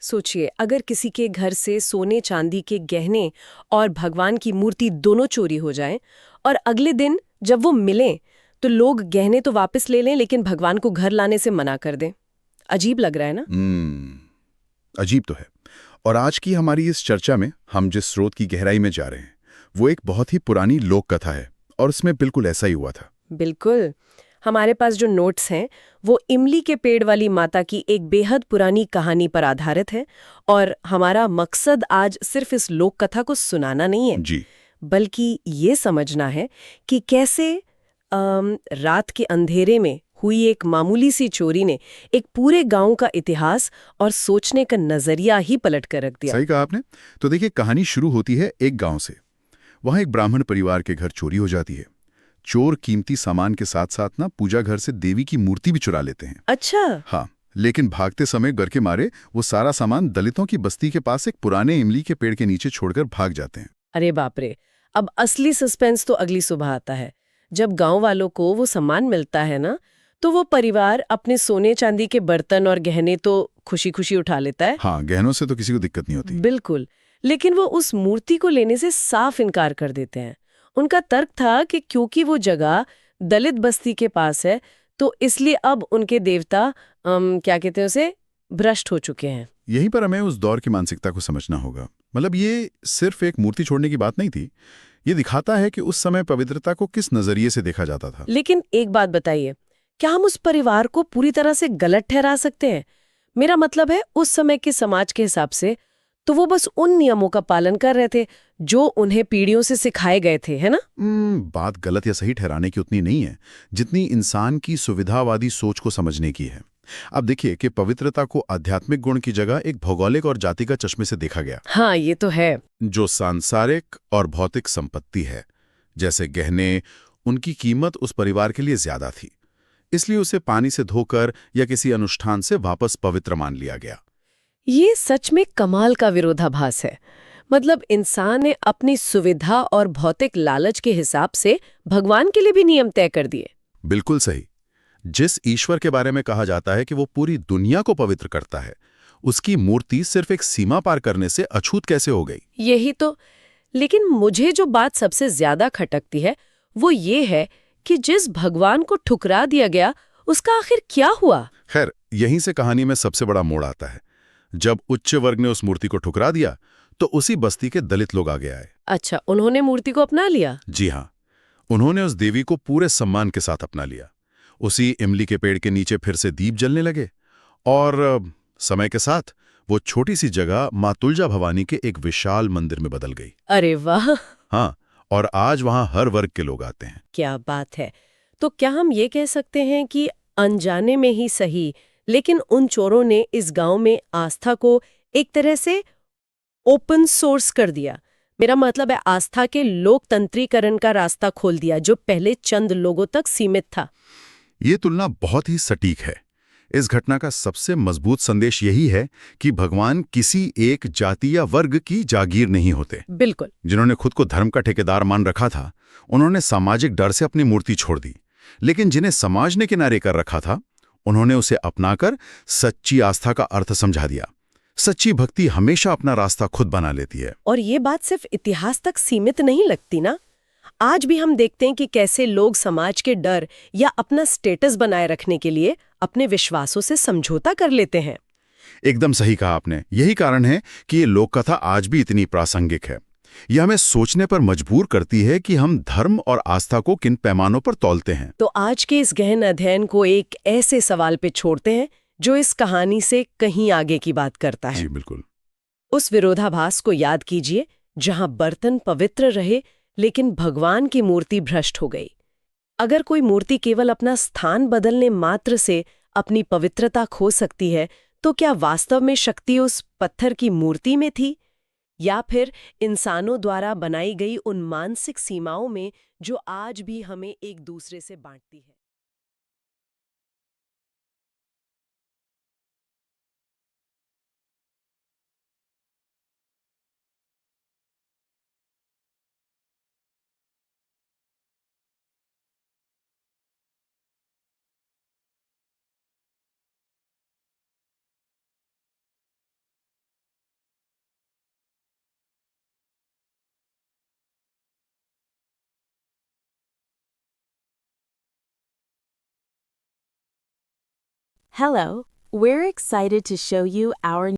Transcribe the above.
सोचिए, अगर किसी के घर से सोने चांदी के गहने और भगवान की मूर्ति दोनों चोरी हो जाएं और अगले दिन जब वो मिलें तो लोग गहने तो वापस ले लें लेकिन भगवान को घर लाने से मना कर दें। अजीब लग रहा है ना? अजीब तो है। और आज की हमारी इस चर्चा में हम जिस स्रोत की गहराई में जा रहे हैं वो एक बहुत ही पुरानी लोक कथा है और उसमें बिल्कुल ऐसा ही हुआ था। बिल्कुल। हमारे पास जो नोट्स हैं वो इमली के पेड़ वाली माता की एक बेहद पुरानी कहानी पर आधारित है। और हमारा मकसद आज सिर्फ इस लोक कथा को सुनाना नहीं है, जी। बल्कि ये समझना है कि कैसे रात के अंधेरे में हुई एक मामूली सी चोरी ने एक पूरे गांव का इतिहास और सोचने का नजरिया ही पलट कर रख दिया। सही कहा आपने। तो देखिए, कहानी शुरू होती है एक गांव से। वहां एक ब्राह्मण परिवार के घर चोरी हो जाती है। चोर कीमती सामान के साथ साथ ना पूजा घर से देवी की मूर्ति भी चुरा लेते हैं। अच्छा। हाँ, लेकिन भागते समय डर के मारे वो सारा सामान दलितों की बस्ती के पास एक पुराने इमली के पेड़ के नीचे छोड़कर भाग जाते हैं। अरे बाप रे। अब असली सस्पेंस तो अगली सुबह आता है। जब गांव वालों को वो सामान मिलता है ना, तो वो परिवार अपने सोने चांदी के बर्तन और गहने तो खुशी खुशी उठा लेता है। हाँ, गहनों से तो किसी को दिक्कत नहीं होती। बिल्कुल। लेकिन वो उस मूर्ति को लेने से साफ इनकार कर देते हैं। उनका तर्क था कि क्योंकि वो जगह दलित बस्ती के पास है, तो इसलिए अब उनके देवता क्या कहते हैं उसे, भ्रष्ट हो चुके हैं। यहीं पर हमें उस दौर की मानसिकता को समझना होगा। मतलब ये सिर्फ एक मूर्ति छोड़ने की बात नहीं थी। ये दिखाता है कि उस समय पवित्रता को किस नजरिए से देखा जाता था। लेकिन एक बात बताइए, क्या हम उस परिवार को पूरी तरह से गलत ठहरा सकते हैं? मेरा मतलब है, उस समय के समाज के हिसाब से तो वो बस उन नियमों का पालन कर रहे थे जो उन्हें पीढ़ियों से सिखाए गए थे, है ना? बात गलत या सही ठहराने की उतनी नहीं है जितनी इंसान की सुविधावादी सोच को समझने की है। अब देखिए कि पवित्रता को आध्यात्मिक गुण की जगह एक भौगोलिक और जातिगत चश्मे से देखा गया। हाँ, ये तो है। जो सांसारिक और भौतिक संपत्ति है, जैसे गहने, उनकी कीमत उस परिवार के लिए ज्यादा थी, इसलिए उसे पानी से धोकर या किसी अनुष्ठान से वापस पवित्र मान लिया गया। ये सच में कमाल का विरोधाभास है। मतलब इंसान ने अपनी सुविधा और भौतिक लालच के हिसाब से भगवान के लिए भी नियम तय कर दिए। बिल्कुल सही। जिस ईश्वर के बारे में कहा जाता है कि वो पूरी दुनिया को पवित्र करता है, उसकी मूर्ति सिर्फ एक सीमा पार करने से अछूत कैसे हो गई? यही तो। लेकिन मुझे जो बात सबसे ज्यादा खटकती है वो ये है कि जिस भगवान को ठुकरा दिया गया उसका आखिर क्या हुआ? खैर, यहीं से कहानी में सबसे बड़ा मोड़ आता है। जब उच्च वर्ग ने उस मूर्ति को ठुकरा दिया तो उसी बस्ती के दलित लोग आगे आए। अच्छा, उन्होंने मूर्ति को अपना लिया? जी हाँ, उन्होंने उस देवी को पूरे सम्मान के साथ अपना लिया। उसी इमली के पेड़ के नीचे फिर से दीप जलने लगे और समय के साथ वो छोटी सी जगह माँ तुलजा भवानी के एक विशाल मंदिर में बदल गई। अरे वाह। हाँ, और आज वहां हर वर्ग के लोग आते हैं। क्या बात है। तो क्या हम ये कह सकते हैं कि अनजाने में ही सही, लेकिन उन चोरों ने इस गांव में आस्था को एक तरह से ओपन सोर्स कर दिया? मेरा मतलब है, आस्था के लोकतंत्रीकरण का रास्ता खोल दिया जो पहले चंद लोगों तक सीमित था। ये तुलना बहुत ही सटीक है। इस घटना का सबसे मजबूत संदेश यही है कि भगवान किसी एक जाति या वर्ग की जागीर नहीं होते। बिल्कुल। जिन्होंने खुद को धर्म का ठेकेदार मान रखा था, उन्होंने सामाजिक डर से अपनी मूर्ति छोड़ दी। लेकिन जिन्हें समाज ने किनारे कर रखा था, उन्होंने उसे अपनाकर सच्ची आस्था का अर्थ समझा दिया। सच्ची भक्ति हमेशा अपना रास्ता खुद बना लेती है। और ये बात सिर्फ इतिहास तक सीमित नहीं लगती ना। आज भी हम देखते हैं कि कैसे लोग समाज के डर या अपना स्टेटस बनाए रखने के लिए अपने विश्वासों से समझौता कर लेते हैं। एकदम सही कहा आपने। यही कारण है कि ये लोक कथा आज भी इतनी प्रासंगिक है। यह हमें सोचने पर मजबूर करती है कि हम धर्म और आस्था को किन पैमानों पर तौलते हैं। तो आज के इस गहन अध्ययन को एक ऐसे सवाल पे छोड़ते हैं जो इस कहानी से कहीं आगे की बात करता है। जी बिल्कुल। उस विरोधाभास को याद कीजिए जहां बर्तन पवित्र रहे लेकिन भगवान की मूर्ति भ्रष्ट हो गई। अगर कोई मूर्ति केवल अपना स्थान बदलने मात्र से अपनी पवित्रता खो सकती है, तो क्या वास्तव में शक्ति उस पत्थर की मूर्ति में थी, या फिर इंसानों द्वारा बनाई गई उन मानसिक सीमाओं में जो आज भी हमें एक दूसरे से बांटती है? Hello, we're excited to show you our